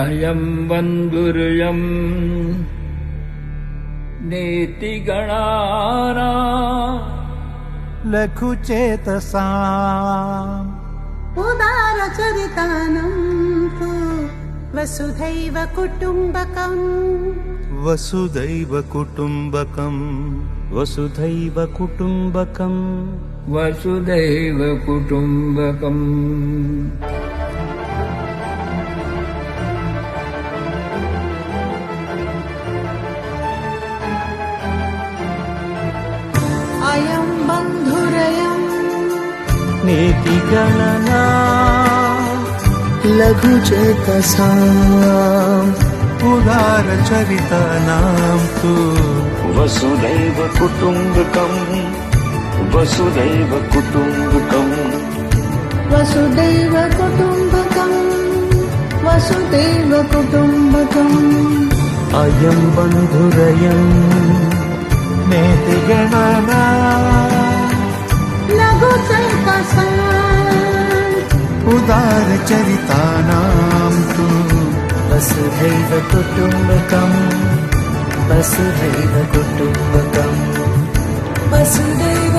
अयं बन्धुर्यं नीतिगणानां लघुचेतसाम् उदारचरितानं तु वसुधैव कुटुम्बकम् वसुधैव कुटुम्बकम् वसुधैव कुटुम्बकम् वसुधैव कुटुम्बकम्। अयं बन्धुरयं नीतिगणना लघुचेतसाम् उदारचरितानां तु वसुधैव कुटुम्बकम् वसुधैव कुटुम्बकम् वसुधैव कुटुम्बकम् वसुधैव कुटुम्बकम्। अयं बन्धुरयम् नीतिगणना लघुचेतसाम् उदारचरितानां तु वसुधैव कुटुम्बकम् वसुधैव कुटुम्बकम् वसुधैव